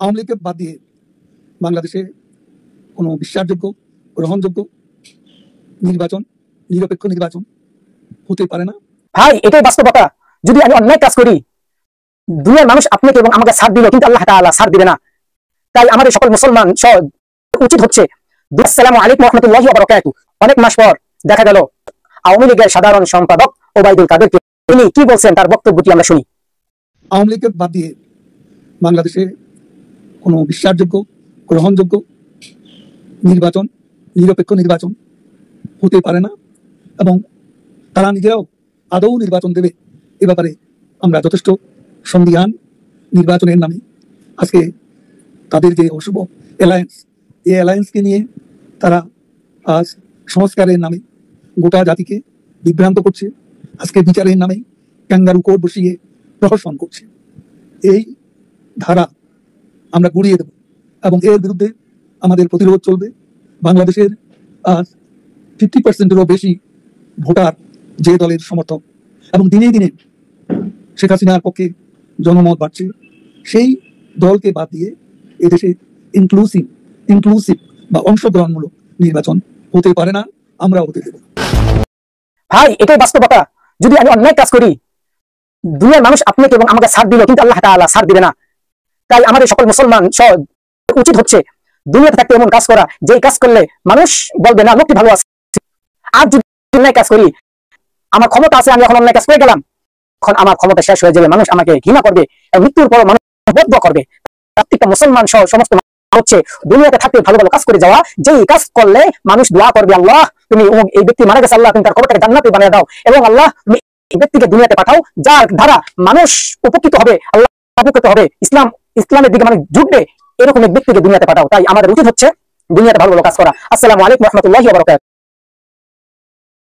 আওয়ামী লীগকে বাদ দিয়ে বাংলাদেশে কোনো বিশ্বাসযোগ্য গ্রহণযোগ্য নির্বাচন, নিরপেক্ষ নির্বাচন হতে পারে না। ভাই এটাই বাস্তবতা। যদি আমি অন্যায় কাজ করি, দুনিয়ার মানুষ আপনাকে এবং আমাকে ছাড় দিল, কিন্তু আল্লাহ তাআলা ছাড় দিবে না। তাই আমাদের সকল মুসলমান উচিত হচ্ছে আসসালামু আলাইকুম ওয়া রাহমাতুল্লাহি ওয়া বারাকাতুহু। অনেক মাস পর দেখা গেল আওয়ামী লীগের সাধারণ সম্পাদক ওবায়দুল কাদেরকে, তিনি কি বলছেন তার বক্তব্যটি আমরা শুনি। আওয়ামী লীগকে বাদ দিয়ে বাংলাদেশে কোনো বিশ্বাসযোগ্য গ্রহণযোগ্য নির্বাচন, নিরপেক্ষ নির্বাচন হতে পারে না এবং তারা নিজেরাও আদৌ নির্বাচন দেবে এ ব্যাপারে আমরা যথেষ্ট সন্দিহান। নির্বাচনের নামে আজকে তাদের যে অশুভ অ্যালায়েন্স, এই অ্যালায়েন্সকে নিয়ে তারা আজ সংস্কারের নামে গোটা জাতিকে বিভ্রান্ত করছে। আজকে বিচারের নামে ক্যাঙ্গারু কোর্ট বসিয়ে প্রহসন করছে। এই ধারা আমরা গুড়িয়ে দেব এবং এর বিরুদ্ধে আমাদের প্রতিরোধ চলবে। বাংলাদেশের আজ 50%-এরও বেশি ভোটার যে দলের সমর্থক এবং দিনে দিনে শেখ হাসিনার পক্ষে জনমত বাড়ছে, সেই দলকে বাদ দিয়ে এদেশে ইনক্লুসিভ বা অংশগ্রহণমূলক নির্বাচন হতে পারে না, আমরা হতে দেব। ভাই এটাই বাস্তবতা। যদি আমি অন্যায় কাজ করি, দুনিয়ার মানুষ আপনাকে এবং আমাকে ছাড় দিল, কিন্তু আল্লাহ তাআলা ছাড় দিবে না। তাই আমাদের সকল মুসলমান উচিত হচ্ছে দুনিয়াতে থাকতে এমন কাজ করা, যে কাজ করলে মানুষ বলবে না লোকটি ভালো আছে। আর যদি অন্যায় কাজ করি, আমার ক্ষমতা আছে, আমি এখন অন্যায় কাজ করে গেলাম, এখন আমার ক্ষমতা শেষ হয়ে যাবে, মানুষ আমাকে ঘৃণা করবে এবং মৃত্যুর পর মানুষ বদ্ধ করবে। প্রত্যেকটা মুসলমান সহ সমস্ত হচ্ছে দুনিয়াতে থাকতে ভালো ভালো কাজ করে যাওয়া, যে কাজ করলে মানুষ দোয়া করবে, আল্লাহ তুমি এই ব্যক্তি মারা গেছে, আল্লাহ তুমি তার কবরটাকে জান্নাতে বানিয়ে দাও, এবং আল্লাহ তুমি এই ব্যক্তিকে দুনিয়াতে পাঠাও যার দ্বারা মানুষ উপকৃত হবে, আল্লাহ উপকৃত হবে, ইসলামের দিকে মানুষ ঝুঁকবে, এরকম এক ব্যক্তিকে দুনিয়াতে পাঠাও। তাই আমাদের উচিত হচ্ছে দুনিয়াতে ভালো ভালো কাজ করা। আসসালামু আলাইকুম ওয়া রাহমাতুল্লাহি ওয়া বারাকাতুহু।